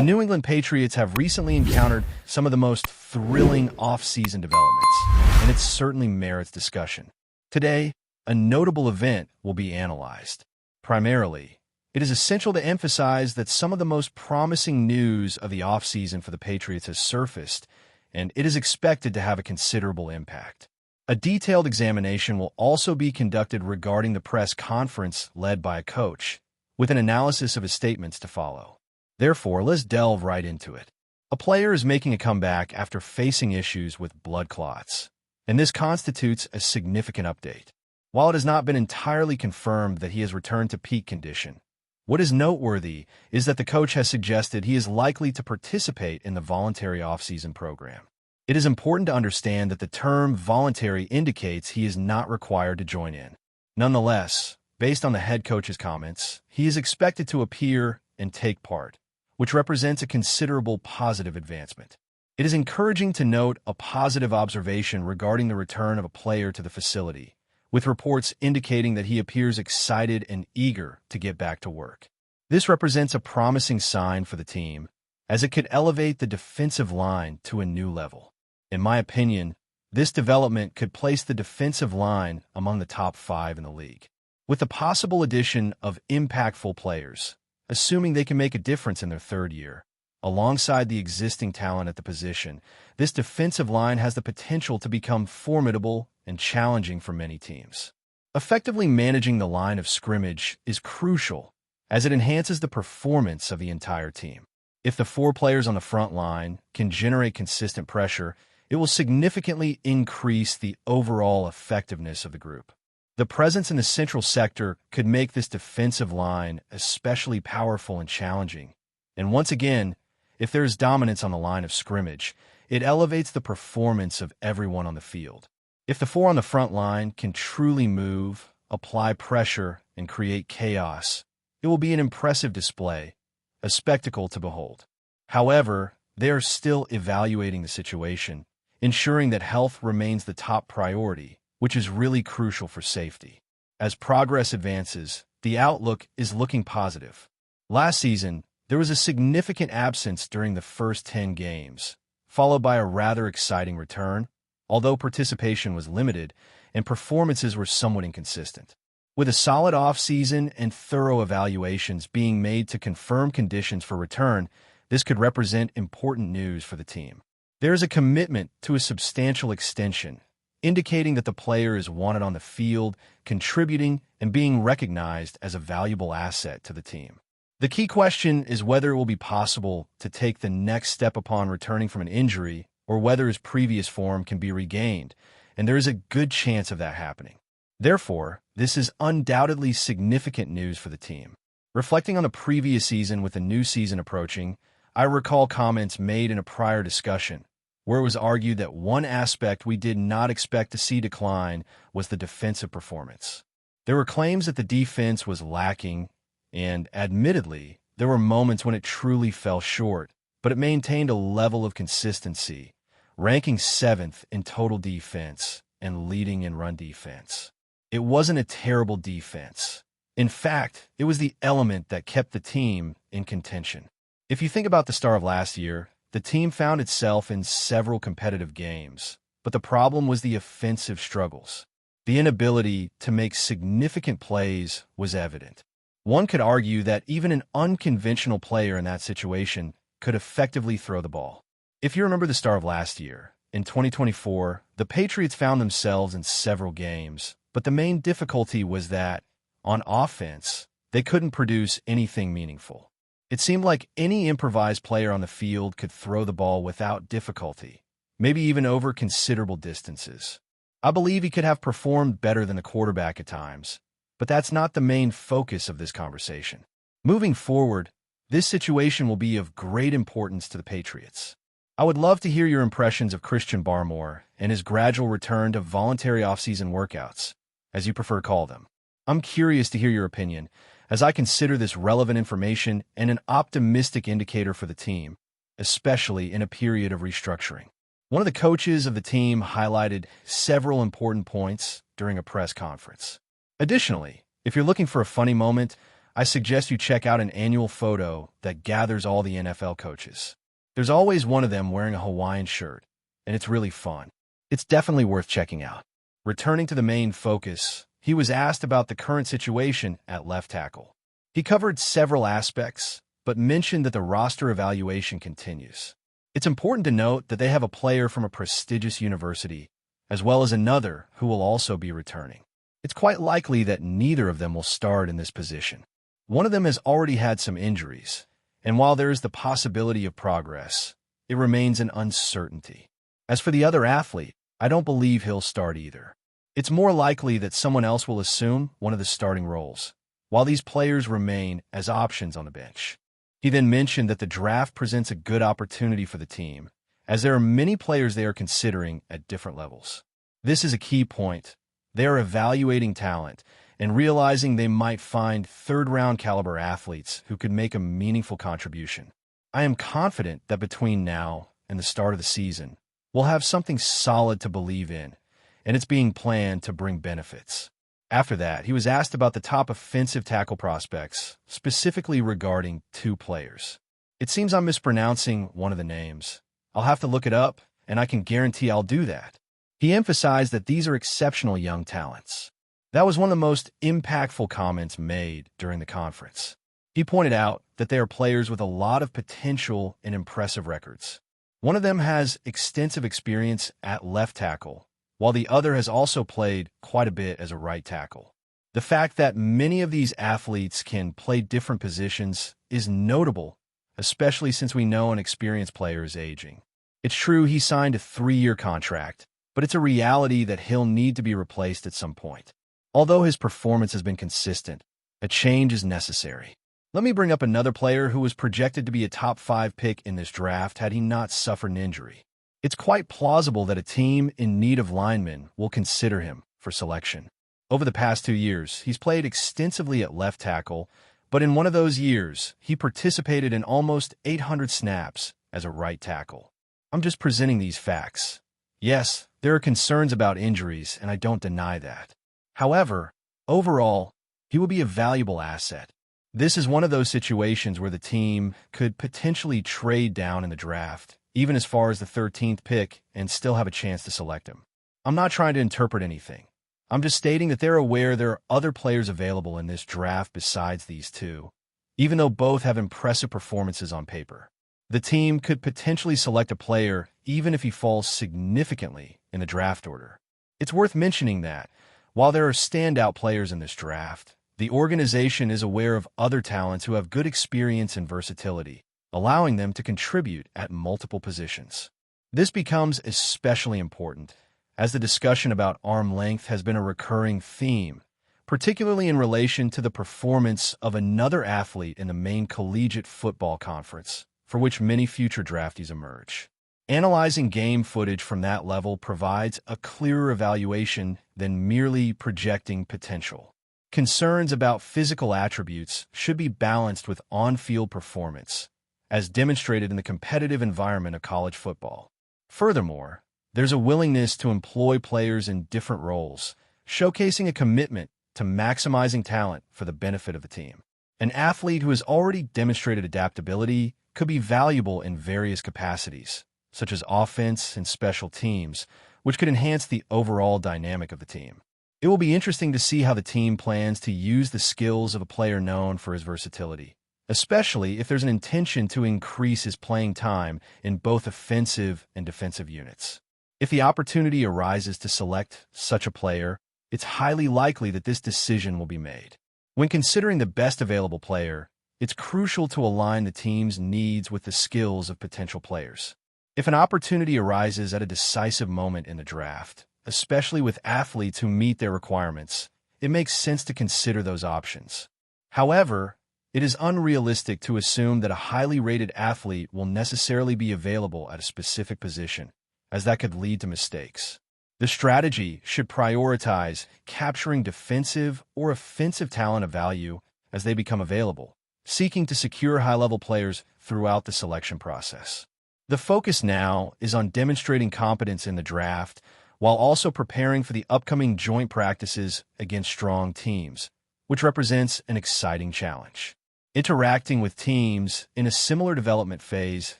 The New England Patriots have recently encountered some of the most thrilling off-season developments, and it certainly merits discussion. Today, a notable event will be analyzed. Primarily, it is essential to emphasize that some of the most promising news of the off-season for the Patriots has surfaced, and it is expected to have a considerable impact. A detailed examination will also be conducted regarding the press conference led by a coach, with an analysis of his statements to follow. Therefore, let's delve right into it. A player is making a comeback after facing issues with blood clots, and this constitutes a significant update. While it has not been entirely confirmed that he has returned to peak condition, what is noteworthy is that the coach has suggested he is likely to participate in the voluntary off-season program. It is important to understand that the term voluntary indicates he is not required to join in. Nonetheless, based on the head coach's comments, he is expected to appear and take part, which represents a considerable positive advancement. It is encouraging to note a positive observation regarding the return of a player to the facility, with reports indicating that he appears excited and eager to get back to work. This represents a promising sign for the team, as it could elevate the defensive line to a new level. In my opinion, this development could place the defensive line among the top 5 in the league. With the possible addition of impactful players, assuming they can make a difference in their third year, alongside the existing talent at the position, this defensive line has the potential to become formidable and challenging for many teams. Effectively managing the line of scrimmage is crucial, as it enhances the performance of the entire team. If the 4 players on the front line can generate consistent pressure, it will significantly increase the overall effectiveness of the group. The presence in the central sector could make this defensive line especially powerful and challenging. And once again, if there is dominance on the line of scrimmage, it elevates the performance of everyone on the field. If the 4 on the front line can truly move, apply pressure, and create chaos, it will be an impressive display, a spectacle to behold. However, they are still evaluating the situation, ensuring that health remains the top priority, which is really crucial for safety. As progress advances, the outlook is looking positive. Last season, there was a significant absence during the first 10 games, followed by a rather exciting return, although participation was limited and performances were somewhat inconsistent. With a solid off-season and thorough evaluations being made to confirm conditions for return, this could represent important news for the team. There is a commitment to a substantial extension, indicating that the player is wanted on the field, contributing, and being recognized as a valuable asset to the team. The key question is whether it will be possible to take the next step upon returning from an injury, or whether his previous form can be regained, and there is a good chance of that happening. Therefore, this is undoubtedly significant news for the team. Reflecting on the previous season with the new season approaching, I recall comments made in a prior discussion, where it was argued that one aspect we did not expect to see decline was the defensive performance. There were claims that the defense was lacking, and admittedly, there were moments when it truly fell short, but it maintained a level of consistency, ranking 7th in total defense and leading in run defense. It wasn't a terrible defense. In fact, it was the element that kept the team in contention. If you think about the start of last year, the team found itself in several competitive games, but the problem was the offensive struggles. The inability to make significant plays was evident. One could argue that even an unconventional player in that situation could effectively throw the ball. If you remember the start of last year, in 2024, the Patriots found themselves in several games, but the main difficulty was that, on offense, they couldn't produce anything meaningful. It seemed like any improvised player on the field could throw the ball without difficulty, maybe even over considerable distances. I believe he could have performed better than the quarterback at times, but that's not the main focus of this conversation. Moving forward, this situation will be of great importance to the Patriots. I would love to hear your impressions of Christian Barmore and his gradual return to voluntary off-season workouts, as you prefer to call them. I'm curious to hear your opinion, as I consider this relevant information and an optimistic indicator for the team, especially in a period of restructuring. One of the coaches of the team highlighted several important points during a press conference. Additionally, if you're looking for a funny moment, I suggest you check out an annual photo that gathers all the NFL coaches. There's always one of them wearing a Hawaiian shirt, and it's really fun. It's definitely worth checking out. Returning to the main focus, he was asked about the current situation at left tackle. He covered several aspects, but mentioned that the roster evaluation continues. It's important to note that they have a player from a prestigious university, as well as another who will also be returning. It's quite likely that neither of them will start in this position. One of them has already had some injuries, and while there is the possibility of progress, it remains an uncertainty. As for the other athlete, I don't believe he'll start either. It's more likely that someone else will assume one of the starting roles, while these players remain as options on the bench. He then mentioned that the draft presents a good opportunity for the team, as there are many players they are considering at different levels. This is a key point. They are evaluating talent and realizing they might find third-round caliber athletes who could make a meaningful contribution. I am confident that between now and the start of the season, we'll have something solid to believe in, and it's being planned to bring benefits. After that, he was asked about the top offensive tackle prospects, specifically regarding two players. It seems I'm mispronouncing one of the names. I'll have to look it up, and I can guarantee I'll do that. He emphasized that these are exceptional young talents. That was one of the most impactful comments made during the conference. He pointed out that they are players with a lot of potential and impressive records. One of them has extensive experience at left tackle, while the other has also played quite a bit as a right tackle. The fact that many of these athletes can play different positions is notable, especially since we know an experienced player is aging. It's true he signed a 3-year contract, but it's a reality that he'll need to be replaced at some point. Although his performance has been consistent, a change is necessary. Let me bring up another player who was projected to be a top 5 pick in this draft had he not suffered an injury. It's quite plausible that a team in need of linemen will consider him for selection. Over the past 2 years, he's played extensively at left tackle, but in one of those years, he participated in almost 800 snaps as a right tackle. I'm just presenting these facts. Yes, there are concerns about injuries, and I don't deny that. However, overall, he will be a valuable asset. This is one of those situations where the team could potentially trade down in the draft, even as far as the 13th pick, and still have a chance to select him. I'm not trying to interpret anything. I'm just stating that they're aware there are other players available in this draft besides these two, even though both have impressive performances on paper. The team could potentially select a player even if he falls significantly in the draft order. It's worth mentioning that, while there are standout players in this draft, the organization is aware of other talents who have good experience and versatility, allowing them to contribute at multiple positions. This becomes especially important, as the discussion about arm length has been a recurring theme, particularly in relation to the performance of another athlete in the main collegiate football conference, for which many future draftees emerge. Analyzing game footage from that level provides a clearer evaluation than merely projecting potential. Concerns about physical attributes should be balanced with on-field performance, as demonstrated in the competitive environment of college football. Furthermore, there's a willingness to employ players in different roles, showcasing a commitment to maximizing talent for the benefit of the team. An athlete who has already demonstrated adaptability could be valuable in various capacities, such as offense and special teams, which could enhance the overall dynamic of the team. It will be interesting to see how the team plans to use the skills of a player known for his versatility, especially if there's an intention to increase his playing time in both offensive and defensive units. If the opportunity arises to select such a player, it's highly likely that this decision will be made. When considering the best available player, it's crucial to align the team's needs with the skills of potential players. If an opportunity arises at a decisive moment in the draft, especially with athletes who meet their requirements, it makes sense to consider those options. However, it is unrealistic to assume that a highly rated athlete will necessarily be available at a specific position, as that could lead to mistakes. The strategy should prioritize capturing defensive or offensive talent of value as they become available, seeking to secure high-level players throughout the selection process. The focus now is on demonstrating competence in the draft while also preparing for the upcoming joint practices against strong teams, which represents an exciting challenge. Interacting with teams in a similar development phase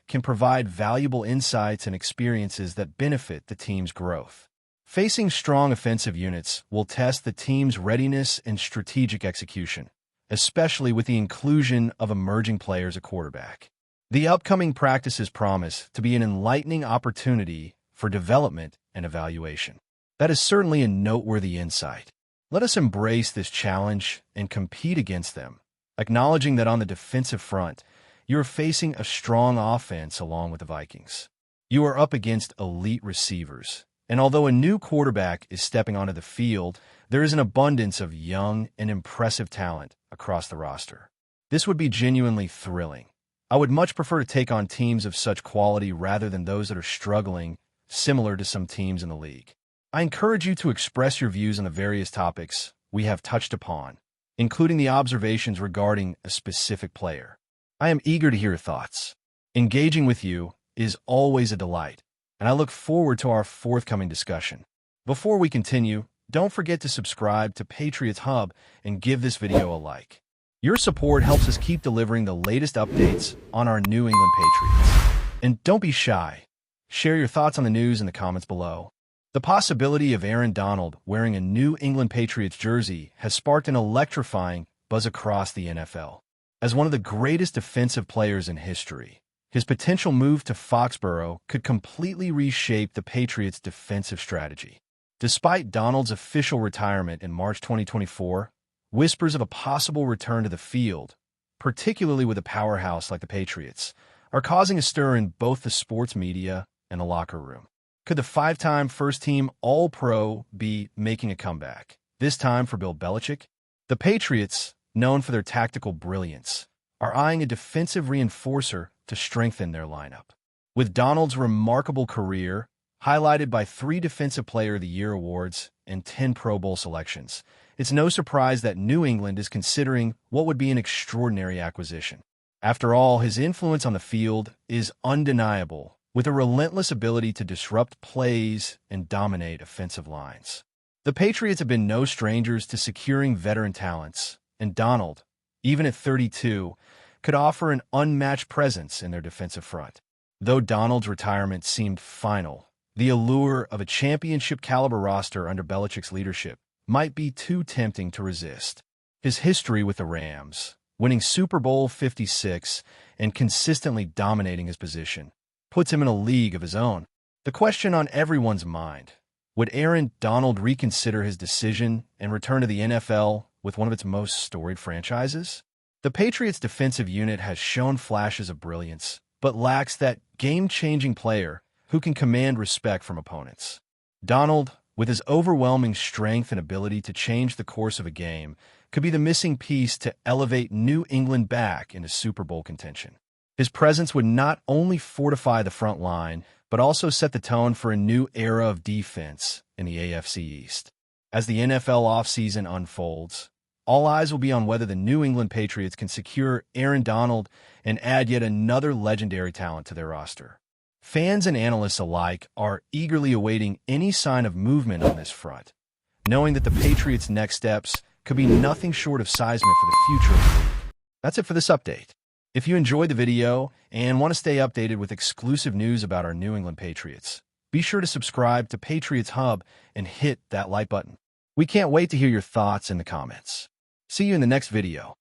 can provide valuable insights and experiences that benefit the team's growth. Facing strong offensive units will test the team's readiness and strategic execution, especially with the inclusion of emerging players at quarterback. The upcoming practices promise to be an enlightening opportunity for development and evaluation. That is certainly a noteworthy insight. Let us embrace this challenge and compete against them, acknowledging that on the defensive front, you are facing a strong offense along with the Vikings. You are up against elite receivers, and although a new quarterback is stepping onto the field, there is an abundance of young and impressive talent across the roster. This would be genuinely thrilling. I would much prefer to take on teams of such quality rather than those that are struggling, similar to some teams in the league. I encourage you to express your views on the various topics we have touched upon, including the observations regarding a specific player. I am eager to hear your thoughts. Engaging with you is always a delight, and I look forward to our forthcoming discussion. Before we continue, don't forget to subscribe to Patriots Hub and give this video a like. Your support helps us keep delivering the latest updates on our New England Patriots. And don't be shy. Share your thoughts on the news in the comments below. The possibility of Aaron Donald wearing a New England Patriots jersey has sparked an electrifying buzz across the NFL. As one of the greatest defensive players in history, his potential move to Foxborough could completely reshape the Patriots' defensive strategy. Despite Donald's official retirement in March 2024, whispers of a possible return to the field, particularly with a powerhouse like the Patriots, are causing a stir in both the sports media and the locker room. Could the five-time first-team All-Pro be making a comeback, this time for Bill Belichick? The Patriots, known for their tactical brilliance, are eyeing a defensive reinforcer to strengthen their lineup. With Donald's remarkable career, highlighted by 3 Defensive Player of the Year awards and 10 Pro Bowl selections, it's no surprise that New England is considering what would be an extraordinary acquisition. After all, his influence on the field is undeniable, with a relentless ability to disrupt plays and dominate offensive lines. The Patriots have been no strangers to securing veteran talents, and Donald, even at 32, could offer an unmatched presence in their defensive front. Though Donald's retirement seemed final, the allure of a championship-caliber roster under Belichick's leadership might be too tempting to resist. His history with the Rams, winning Super Bowl 56 and consistently dominating his position, puts him in a league of his own. The question on everyone's mind, would Aaron Donald reconsider his decision and return to the NFL with one of its most storied franchises? The Patriots' defensive unit has shown flashes of brilliance, but lacks that game-changing player who can command respect from opponents. Donald, with his overwhelming strength and ability to change the course of a game, could be the missing piece to elevate New England back into Super Bowl contention. His presence would not only fortify the front line, but also set the tone for a new era of defense in the AFC East. As the NFL offseason unfolds, all eyes will be on whether the New England Patriots can secure Aaron Donald and add yet another legendary talent to their roster. Fans and analysts alike are eagerly awaiting any sign of movement on this front, knowing that the Patriots' next steps could be nothing short of seismic for the future of the league. That's it for this update. If you enjoyed the video and want to stay updated with exclusive news about our New England Patriots, be sure to subscribe to Patriots Hub and hit that like button. We can't wait to hear your thoughts in the comments. See you in the next video.